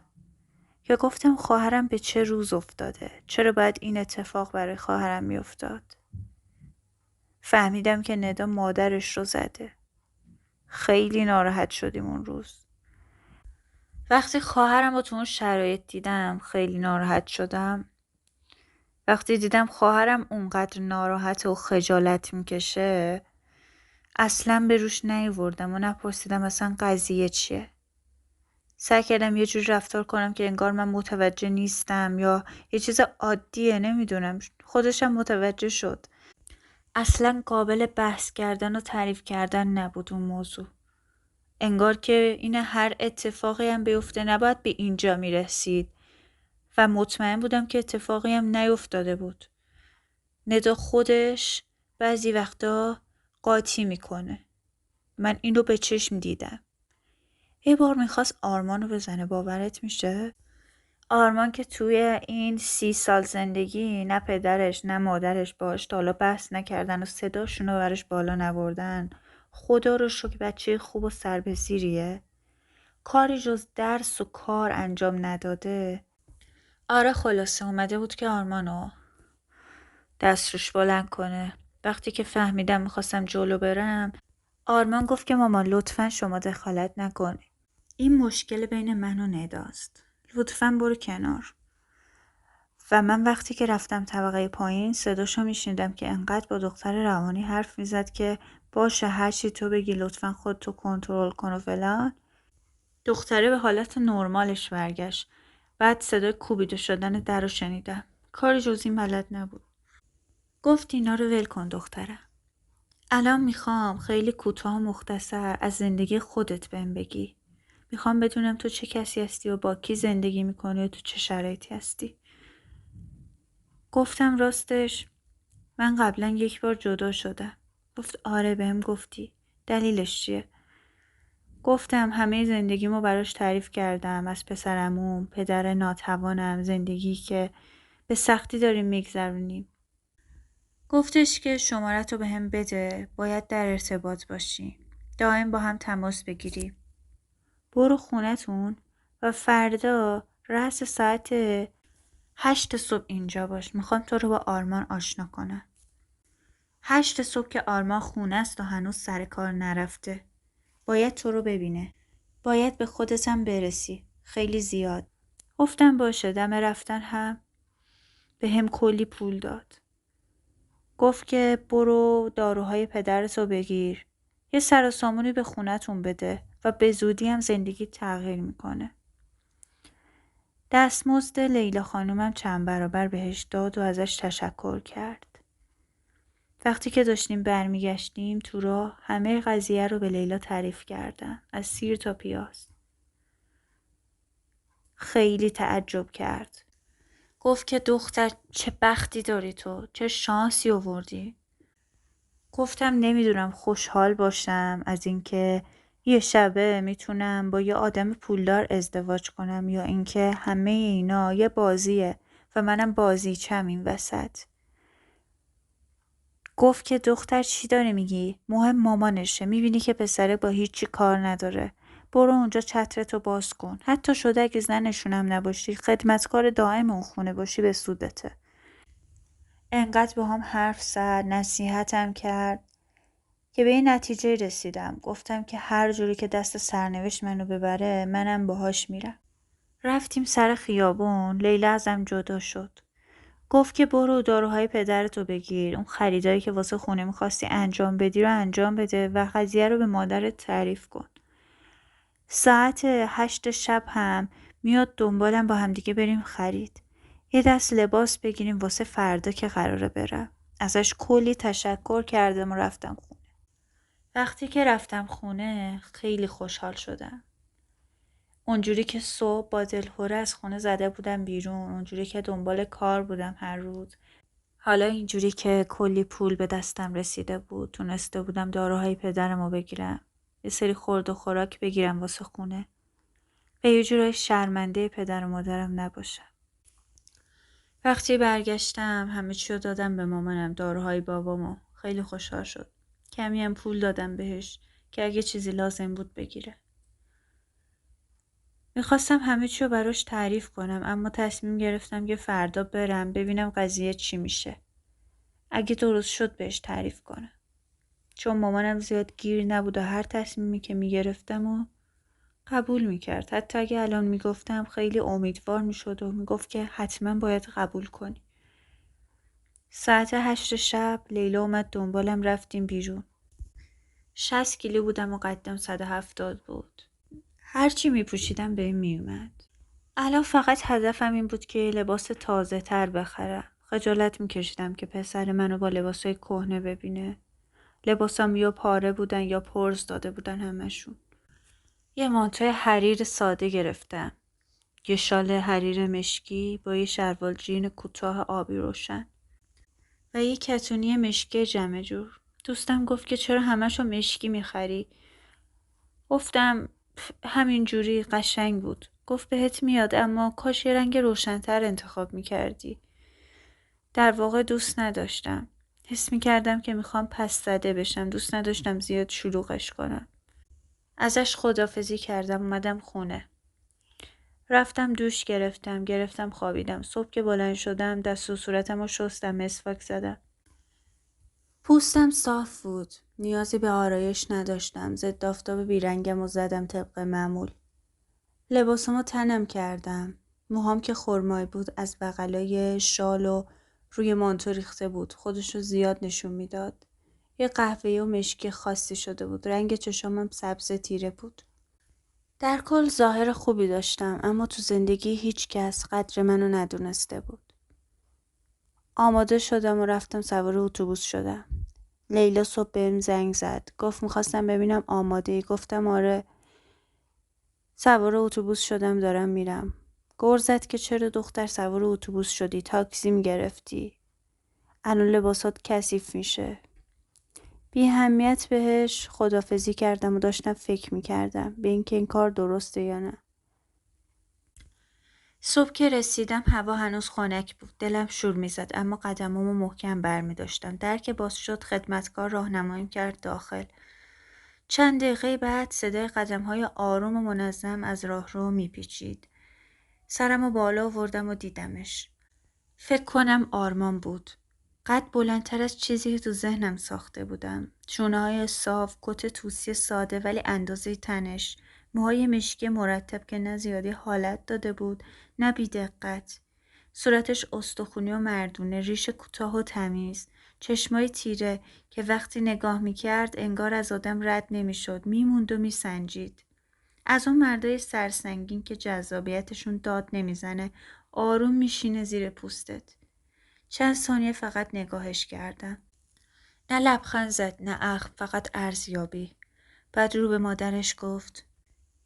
یا گفتم خواهرم به چه روز افتاده؟ چرا باید این اتفاق برای خواهرم میافتاد؟ فهمیدم که ندا مادرش رو زده. خیلی ناراحت شدیم اون روز. وقتی خواهرم رو تو اون شرایط دیدم خیلی ناراحت شدم. وقتی دیدم خواهرم اونقدر ناراحت و خجالت میکشه اصلا به روش نیاوردم و نپرسیدم اصلا قضیه چیه. سعی کردم یه جور رفتار کنم که انگار من متوجه نیستم یا یه چیز عادیه. نمیدونم، خودشم متوجه شد. اصلا قابل بحث کردن و تعریف کردن نبود اون موضوع. انگار که این هر اتفاقی هم بیفته نباید به اینجا میرسید و مطمئن بودم که اتفاقی هم نیفتاده بود. ندا خودش بعضی وقتا قاطی میکنه. من این رو به چشم دیدم. یه بار میخواست آرمان رو بزنه، باورت میشه؟ آرمان که توی این 30 سال زندگی نه پدرش نه مادرش باش تا حالا بحث نکردن و صداشون رو برش بالا نبردن. خدا رو شکر بچه خوب و سربزیریه. کاری جز درس و کار انجام نداده. آره خلاصه اومده بود که آرمانو دست روش بلند کنه. وقتی که فهمیدم میخواستم جلو برم، آرمان گفت که مامان لطفاً شما دخالت نکنی. این مشکل بین من و نداست. لطفاً برو کنار. و من وقتی که رفتم طبقه پایین صداشو میشنیدم که انقدر با دختر روانی حرف میزد که باشه هرچی تو بگی لطفاً خودتو کنترل کن و فلان. دختره به حالت نرمالش برگشت. بعد صدای کوبیده شدن در رو شنیدم. کاری جز این بلد نبود. گفت اینا رو ول کن دخترم. الان میخوام خیلی کوتاه و مختصر از زندگی خودت بهم بگی. میخوام بدونم تو چه کسی هستی و با کی زندگی میکنی و تو چه شرایطی هستی. گفتم راستش من قبلا 1 بار جدا شدم. گفت آره بهم گفتی. دلیلش چیه؟ گفتم همه زندگیمو براش تعریف کردم، از پسرعموم، پدر ناتوانم، زندگی که به سختی داریم میگذرونیم. گفتش که شماره‌تو بهم بده، باید در ارتباط باشی، دائم با هم تماس بگیری. برو خونتون و فردا رأس ساعت 8 صبح اینجا باش. میخوام تو رو با آرمان آشنا کنم. 8 صبح که آرمان خونه است و هنوز سر کار نرفته. باید تو رو ببینه. باید به خودت هم برسی. خیلی زیاد. گفتم باشه. دم رفتن هم به هم کلی پول داد. گفت که برو داروهای پدرتو بگیر. یه سر و سامونی به خونتون بده و به زودی هم زندگی تغییر میکنه. دستمزد لیلا خانومم چند برابر بهش داد و ازش تشکر کرد. وقتی که داشتیم برمیگشتیم تو راه همه قضیه رو به لیلا تعریف کردم. از سیر تا پیاز. خیلی تعجب کرد. گفت که دختر چه بختی داری تو، چه شانسی آوردی. گفتم نمیدونم خوشحال باشم از اینکه یه شبه میتونم با یه آدم پولدار ازدواج کنم یا اینکه همه اینا یه بازیه و منم بازیچم این وسط. گفت که دختر چی داری میگی؟ مهم مامانشه. میبینی که پسره با هیچی کار نداره. برو اونجا چترتو باز کن. حتی شده اگه زنشونم نباشی خدمتکار دائم اون خونه باشی به سودته. انقدر با هم حرف زد، نصیحتم کرد که به این نتیجه رسیدم. گفتم که هر جوری که دست سرنوشت منو ببره منم باهاش میرم. رفتیم سر خیابون. لیلا ازم جدا شد. گفت که برو داروهای پدرتو بگیر. اون خریدایی که واسه خونه میخواستی انجام بدی رو انجام بده و قضیه رو به مادرت تعریف کن. ساعت 8 شب هم میاد دنبالم با همدیگه بریم خرید. یه دست لباس بگیریم واسه فردا که قراره برم. ازش کلی تشکر کردم و رفتم خونه. وقتی که رفتم خونه خیلی خوشحال شدم. اونجوری که صبح با دلهره از خونه زده بودم بیرون، اونجوری که دنبال کار بودم هر روز، حالا اینجوری که کلی پول به دستم رسیده بود، تونسته بودم داروهای پدرمو بگیرم، یه سری خورد و خوراک بگیرم واسه خونه و یه جورای شرمنده پدر و مادرم نباشم. وقتی برگشتم همه چی رو دادم به مامانم، داروهای بابامو. خیلی خوشحال شد. کمی هم پول دادم بهش که اگه چیزی لازم بود بگیره. میخواستم همه چی رو براش تعریف کنم اما تصمیم گرفتم که فردا برم ببینم قضیه چی میشه. اگه درست شد بهش تعریف کنم. چون مامانم زیاد گیر نبود و هر تصمیمی که میگرفتم و قبول میکرد. حتی اگه الان میگفتم خیلی امیدوار میشد و میگفت که حتما باید قبول کنی. ساعت 8 شب لیلا اومد دنبالم، رفتیم بیرون. 60 کیلو بودم و قدم 170 بود. هرچی میپوشیدم به این میومد. الان فقط هدفم این بود که لباس تازه تر بخرم. خجالت میکشیدم که پسر منو با لباسای کهنه ببینه. لباسام یا پاره بودن یا پرز داده بودن همشون. یه مانتوی حریر ساده گرفتم. یه شال حریر مشکی با یه شلوار جین کوتاه آبی روشن. و یه کتونی مشکی جمع جور. دوستم گفت که چرا همشو مشکی میخری؟ گفتم همین جوری قشنگ بود. گفت بهت میاد اما کاش یه رنگ روشن‌تر انتخاب میکردی. در واقع دوست نداشتم. حس میکردم که میخوام پس زده بشم. دوست نداشتم زیاد شلوغش کنم. ازش خداحافظی کردم، اومدم خونه. رفتم دوش گرفتم خوابیدم. صبح که بلند شدم دست و صورتم رو شستم، مسواک زدم. پوستم صاف بود. نیازی به آرایش نداشتم. ضد آفتاب بیرنگم و زدم طبق معمول. لباسمو تنم کردم. موهام که خرمای بود از بغلای شال و روی مانتو ریخته بود. خودشو زیاد نشون میداد. یه قهوه‌ای و مشکی خاصی شده بود. رنگ چشامم سبز تیره بود. در کل ظاهر خوبی داشتم اما تو زندگی هیچ کس قدر منو ندونسته بود. آماده شدم و رفتم سوار اتوبوس شدم. لیلا صبح بهم زنگ زد. گفت میخواستم ببینم آماده ای. گفتم آره. سوار اتوبوس شدم دارم میرم. گر زد که چرا دختر سوار اتوبوس شدی؟ تاکسی میگرفتی. الان لباسات کثیف میشه. بی اهمیت بهش خداحافظی کردم و داشتم فکر میکردم به اینکه این کار درسته یا نه. صبح که رسیدم هوا هنوز خنک بود. دلم شور میزد اما قدمامو محکم برمی داشتم. در که باز شد خدمتکار راهنماییم کرد داخل. چند دقیقه بعد صدای قدم‌های آروم و منظم از راهرو میپیچید. سرمو بالا آوردم و دیدمش. فکر کنم آرمان بود. قد بلندتر از چیزی که تو ذهنم ساخته بودم. شونه‌های صاف، کت توسی ساده ولی اندازه تنش، موهای مشکی مرتب که نه زیادی حالت داده بود، نه بی‌دقت. صورتش استخونی و مردونه، ریش کوتاه و تمیز، چشمای تیره که وقتی نگاه میکرد انگار از آدم رد نمیشد، میموند و میسنجید. از اون مردای سرسنگین که جذابیتشون داد نمیزنه، آروم میشینه زیر پوستت. چند ثانیه فقط نگاهش کردم. نه لبخند زد نه اخم، فقط ارزیابی. بعد رو به مادرش گفت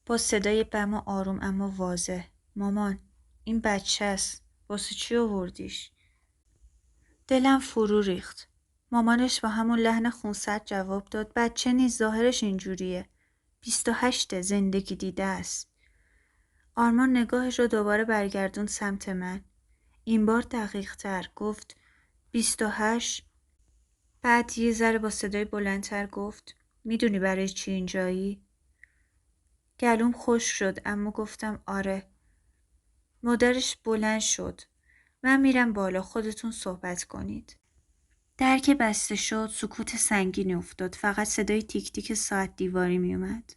با صدای بم و آروم اما واضح: مامان، این بچه است. واسه چی آوردیش؟ دلم فرو ریخت. مامانش با همون لحن خونسرد جواب داد: بچه نیست، ظاهرش اینجوریه. 28 زندگی دیده است. آرمان نگاهش رو دوباره برگردون سمت من. این بار دقیق تر گفت: 28. بعد یه ذره با صدای بلندتر گفت: میدونی برای چی اینجایی؟ گلوم خشک شد اما گفتم آره. مادرش بلند شد: من میرم بالا، خودتون صحبت کنید. در که بسته شد سکوت سنگینی افتاد، فقط صدای تیک تیک ساعت دیواری میومد.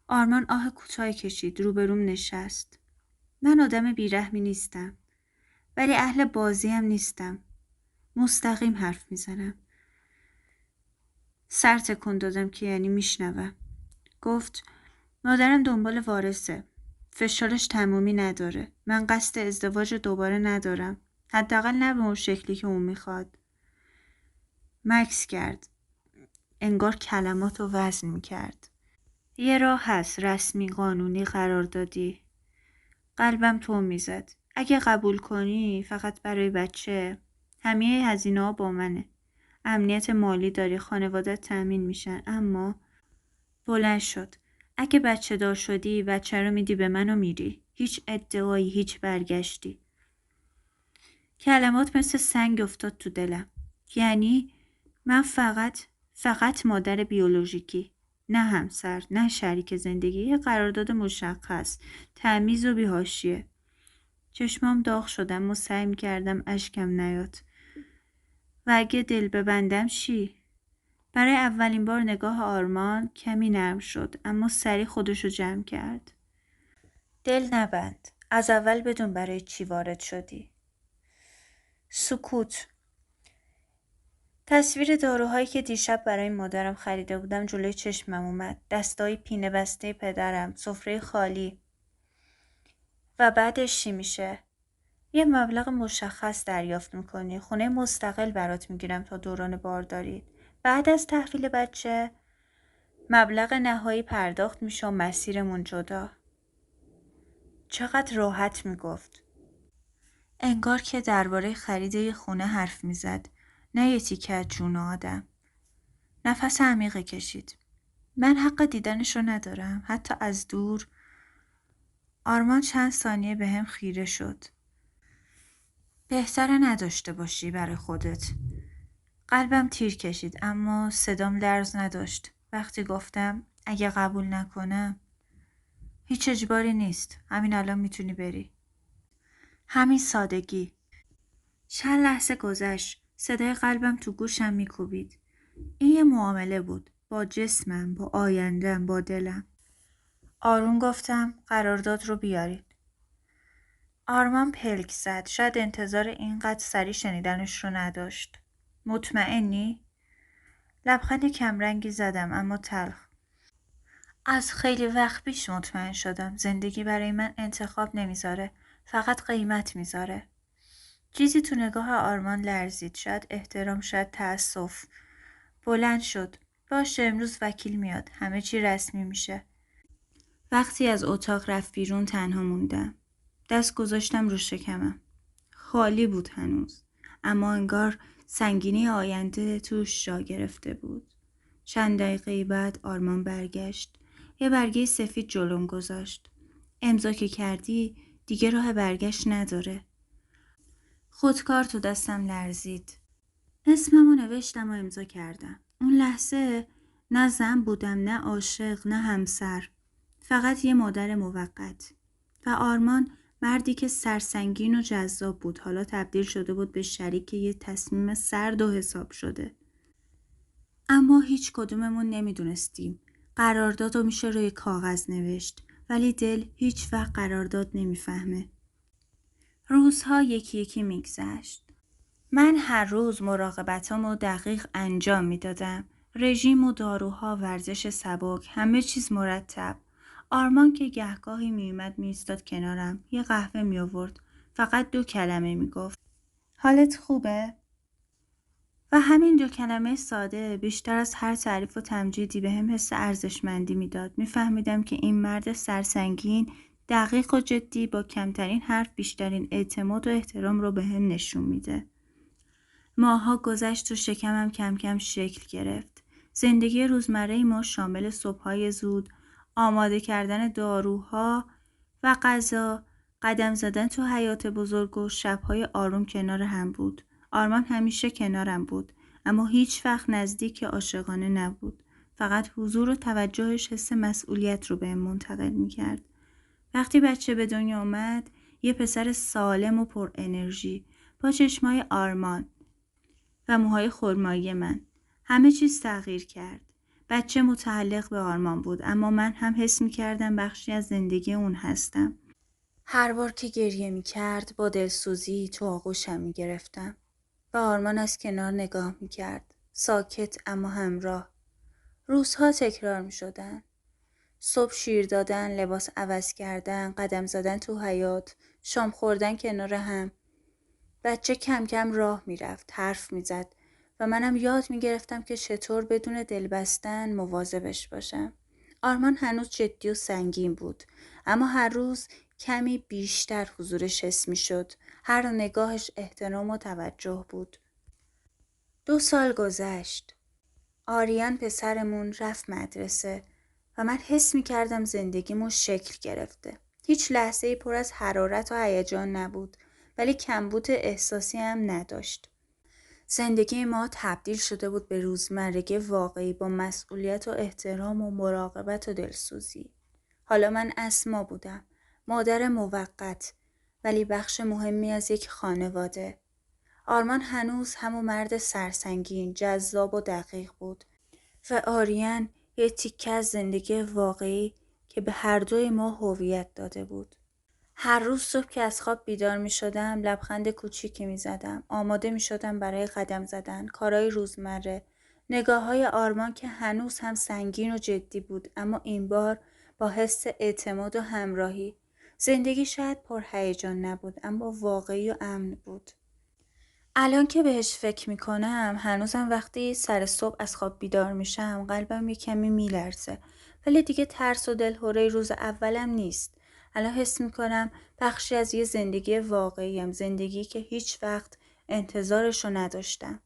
آرمان آه کوتاهی کشید، روبروم نشست. من آدم بیرحمی نیستم ولی اهل بازی هم نیستم. مستقیم حرف میزنم. سر تکون دادم که یعنی میشنوم. گفت: مادرم دنبال وارثه. فشارش تمومی نداره. من قصد ازدواج دوباره ندارم. حداقل نه به اون شکلی که اون میخواد. مکث کرد. انگار کلماتو وزن میکرد. یه راه هست، رسمی، قانونی، قراردادی. قلبم تون میزد. اگه قبول کنی فقط برای بچه، همه هزینه ها با منه. امنیت مالی داری، خانوادت تأمین میشن. اما بلند شد: اگه بچه دار شدی بچه رو میدی به من و میری. هیچ ادعایی، هیچ برگشتی. کلمات مثل سنگ افتاد تو دلم. یعنی من فقط مادر بیولوژیکی، نه همسر، نه شریک زندگی. یه قرارداد مشخص، تمیز و بی‌حاشیه. چشمام داغ شدم و سعی می‌کردم اشکم نیاد. و اگه دل ببندم چی؟ برای اولین بار نگاه آرمان کمی نرم شد اما سریع خودشو جمع کرد. دل نبند. از اول بدون برای چی وارد شدی. سکوت. تصویر داروهایی که دیشب برای مادرم خریده بودم جلوی چشمم اومد. دستای پینه بسته پدرم، سفره خالی. و بعدش چی میشه؟ یه مبلغ مشخص دریافت میکنی. خونه مستقل برات میگیرم تا دوران بارداری. بعد از تحویل بچه مبلغ نهایی پرداخت میشه و مسیرمون جدا. چقدر راحت میگفت. انگار که درباره خرید یه خونه حرف میزد، نه یه تیکه از جون آدم. نفس عمیقی کشید. من حق دیدنش رو ندارم، حتی از دور. آرمان چند ثانیه به هم خیره شد. بهتره نداشته باشی برای خودت. قلبم تیر کشید اما صدام لرز نداشت. وقتی گفتم اگه قبول نکنم، هیچ اجباری نیست. همین الان میتونی بری. همین سادگی. چند لحظه گذشت. صدای قلبم تو گوشم میکوبید. این یه معامله بود. با جسمم، با آیندم، با دلم. آروم گفتم قرارداد رو بیارید. آرمان پلک زد. شاید انتظار اینقدر سریع شنیدنش رو نداشت. مطمئنی؟ لبخند کمرنگی زدم اما تلخ. از خیلی وقت پیش مطمئن شدم. زندگی برای من انتخاب نمیذاره. فقط قیمت میذاره. چیزی تو نگاه آرمان لرزید. شاید احترام، شاید تأسف. بلند شد. باشه، امروز وکیل میاد. همه چی رسمی میشه. وقتی از اتاق رفت بیرون تنها موندم. دست گذاشتم رو شکمم. خالی بود هنوز. اما انگار سنگینی آینده توش جا گرفته بود. چند دقیقه بعد آرمان برگشت. یه برگه سفید جلوم گذاشت. امضا که کردی دیگه راه برگشت نداره. خودکار تو دستم لرزید. اسممو نوشتم و امضا کردم. اون لحظه نه زن بودم، نه عاشق، نه همسر. فقط یه مادر موقت. و آرمان مردی که سرسنگین و جذاب بود حالا تبدیل شده بود به شریک یه تصمیم سرد و حساب شده. اما هیچ کدوممون نمیدونستیم. قرارداد رو میشه روی کاغذ نوشت ولی دل هیچ وقت قرارداد نمیفهمه. روزها یکی یکی میگذشت. من هر روز مراقبتامو دقیق انجام میدادم. رژیم و داروها، ورزش سبک، همه چیز مرتب. آرمان که گهگاهی میومد میایستاد کنارم، یه قهوه میآورد. فقط 2 کلمه میگفت. حالت خوبه؟ و همین 2 کلمه ساده بیشتر از هر تعریف و تمجیدی به هم حس ارزشمندی میداد. میفهمیدم که این مرد سرسنگین، دقیق و جدی با کمترین حرف بیشترین اعتماد و احترام رو به هم نشون میده. ماها گذشت و شکمم کم کم شکل گرفت. زندگی روزمره ما شامل صبح‌های زود، آماده کردن داروها و غذا، قدم زدن تو حیاط بزرگ و شب‌های آروم کنار هم بود. آرمان همیشه کنارم بود، اما هیچ وقت نزدیک عاشقانه نبود. فقط حضور و توجهش حس مسئولیت رو بهم منتقل می‌کرد. وقتی بچه به دنیا آمد، یه پسر سالم و پر انرژی، با چشمای آرمان و موهای خرمایی من. همه چیز تغییر کرد. بچه متعلق به آرمان بود، اما من هم حس می کردم بخشی از زندگی اون هستم. هر بار که گریه می کرد با دلسوزی تو آغوشم می گرفتم و آرمان از کنار نگاه می کرد. ساکت اما همراه. روزها تکرار می شدن. صبح شیر دادن، لباس عوض کردن، قدم زدن تو حیاط، شام خوردن کنار هم. بچه کم کم راه می رفت، حرف می زد و منم یاد می گرفتم که چطور بدون دل بستن مواظبش باشم. آرمان هنوز جدی و سنگین بود، اما هر روز کمی بیشتر حضورش حس می شد. هر نگاهش احترام و توجه بود. 2 سال گذشت. آریان پسرمون رفت مدرسه و من حس می کردم زندگیمو شکل گرفته. هیچ لحظه‌ای پر از حرارت و هیجان نبود، ولی کمبود احساسی هم نداشت. زندگی ما تبدیل شده بود به روزمرگی واقعی با مسئولیت و احترام و مراقبت و دلسوزی. حالا من اسما بودم، مادر موقت، ولی بخش مهمی از یک خانواده. آرمان هنوز همون مرد سرسنگین، جذاب و دقیق بود و آریان یه تیکه از زندگی واقعی که به هر دوی ما هویت داده بود. هر روز صبح که از خواب بیدار می شدم لبخند کوچیکی می زدم. آماده می شدم برای قدم زدن، کارهای روزمره. نگاه های آرمان که هنوز هم سنگین و جدی بود، اما این بار با حس اعتماد و همراهی. زندگی شاید پر هیجان نبود، اما واقعی و امن بود. الان که بهش فکر می کنم هنوزم وقتی سر صبح از خواب بیدار میشم قلبم یه کمی میلرزه، ولی دیگه ترس و دلهوره روز اولم نیست. الان حس می کنم بخشی از یه زندگی واقعیم، زندگی که هیچ وقت انتظارشو نداشتم.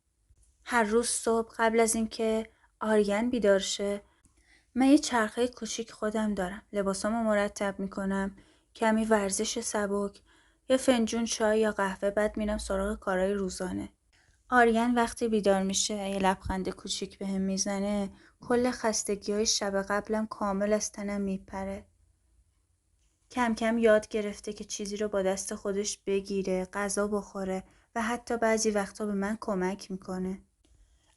هر روز صبح قبل از اینکه آریان بیدار شه من یه چرخه کوچیک خودم دارم. لباسامو مرتب میکنم، کمی ورزش سبک، یه فنجون چای یا قهوه، بعد میرم سراغ کارهای روزانه. آریان وقتی بیدار میشه یه لبخند کوچیک بهم میزنه، کل خستگی‌های شب قبلم کامل از تنم میپره. کم کم یاد گرفته که چیزی رو با دست خودش بگیره، غذا بخوره و حتی بعضی وقتا به من کمک میکنه.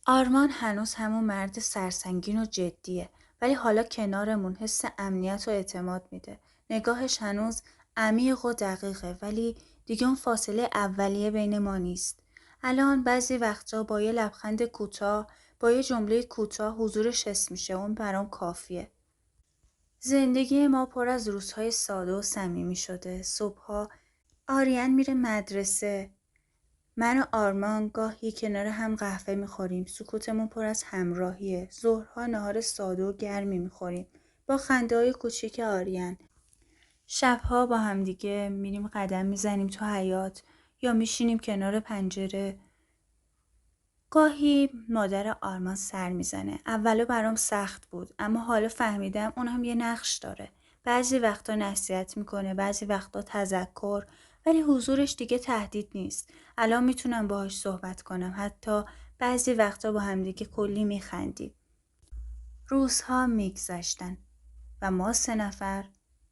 آرمان هنوز همون مرد سرسنگین و جدیه، ولی حالا کنارمون حس امنیت و اعتماد میده. نگاهش هنوز عمیق و دقیقه، ولی دیگه اون فاصله اولیه بین ما نیست. الان بعضی وقتا با یه لبخند کوتاه، با یه جمله کوتاه حضورش حس میشه. اون برام کافیه. زندگی ما پر از روزهای ساده و صمیمی شده. صبحها آریان میره مدرسه، من و آرمان گاهی کنار هم قهوه میخوریم. سکوتمون پر از همراهیه. ظهرها نهار ساده و گرمی میخوریم با خنده های کوچیک آریان. شبها با همدیگه میریم قدم میزنیم تو حیاط یا میشینیم کنار پنجره. گاهی مادر آرمان سر میزنه. اولو برام سخت بود اما حالا فهمیدم اون هم یه نقش داره. بعضی وقتا نصیحت میکنه، بعضی وقتا تذکر، ولی حضورش دیگه تهدید نیست. الان میتونم باهاش صحبت کنم، حتی بعضی وقتا با همدیگه کلی میخندیم. روزها میگذشتن و ما 3 نفر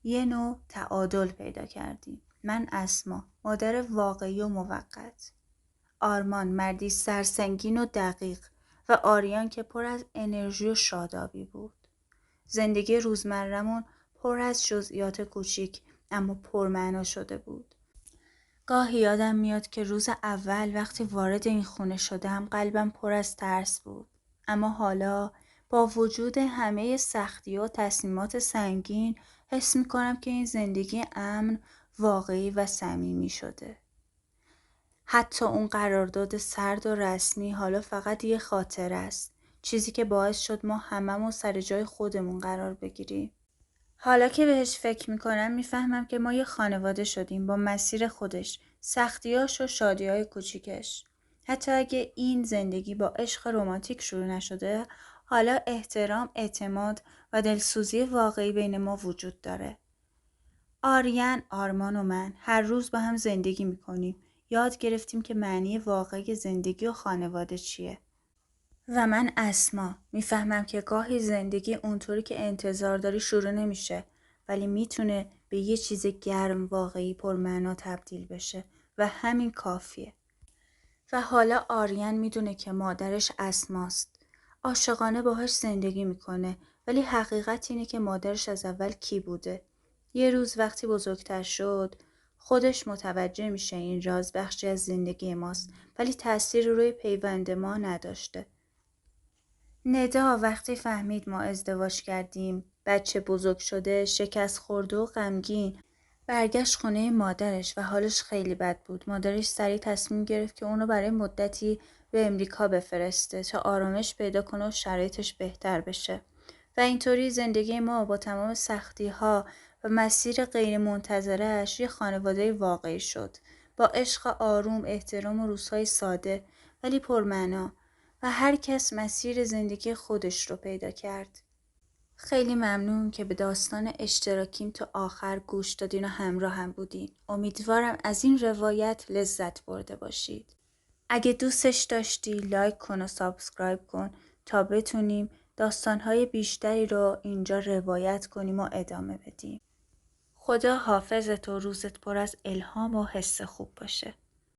یه نوع تعادل پیدا کردیم. من اسما، مادر واقعی و موقت. آرمان مردی سرسنگین و دقیق و آریان که پر از انرژی و شادابی بود. زندگی روزمرمون پر از جزئیات کوچیک اما پرمعنا شده بود. گاهی یادم میاد که روز اول وقتی وارد این خونه شدم قلبم پر از ترس بود. اما حالا با وجود همه سختی و تصمیمات سنگین حس میکنم که این زندگی امن، واقعی و صمیمی شده. حتی اون قرارداد سرد و رسمی حالا فقط یه خاطره است. چیزی که باعث شد ما هممون سر جای خودمون قرار بگیریم. حالا که بهش فکر میکنم میفهمم که ما یه خانواده شدیم با مسیر خودش، سختیاش و شادیای کوچیکش. حتی اگه این زندگی با عشق رمانتیک شروع نشده، حالا احترام، اعتماد و دلسوزی واقعی بین ما وجود داره. آریان، آرمان و من هر روز با هم زندگی میکنیم. یاد گرفتیم که معنی واقعی زندگی و خانواده چیه. و من اسما میفهمم که گاهی زندگی اونطوری که انتظار داری شروع نمیشه، ولی میتونه به یه چیز گرم، واقعی، پرمعنا تبدیل بشه و همین کافیه. و حالا آریان میدونه که مادرش اسماست. عاشقانه باهاش زندگی میکنه، ولی حقیقت اینه که مادرش از اول کی بوده. یه روز وقتی بزرگتر شد خودش متوجه میشه این راز بخشی از زندگی ماست، ولی تأثیر روی پیوند ما نداشته. ندا وقتی فهمید ما ازدواج کردیم، بچه بزرگ شده، شکست خورده و غمگین، برگشت خونه مادرش و حالش خیلی بد بود. مادرش سریع تصمیم گرفت که اونو برای مدتی به امریکا بفرسته تا آرامش پیدا کنه و شرایطش بهتر بشه. و اینطوری زندگی ما با تمام سختی‌ها و مسیر غیر منتظره‌اش یه خانواده واقعی شد. با عشق آروم، احترام و روزهای ساده ولی پرمعنا، و هر کس مسیر زندگی خودش رو پیدا کرد. خیلی ممنون که به داستان اشتراکیم تا آخر گوش دادین و همراه هم بودین. امیدوارم از این روایت لذت برده باشید. اگه دوستش داشتی لایک کن و سابسکرایب کن تا بتونیم داستانهای بیشتری رو اینجا روایت کنیم و ادامه بدیم. خدا حافظت و روزت پر از الهام و حس خوب باشه.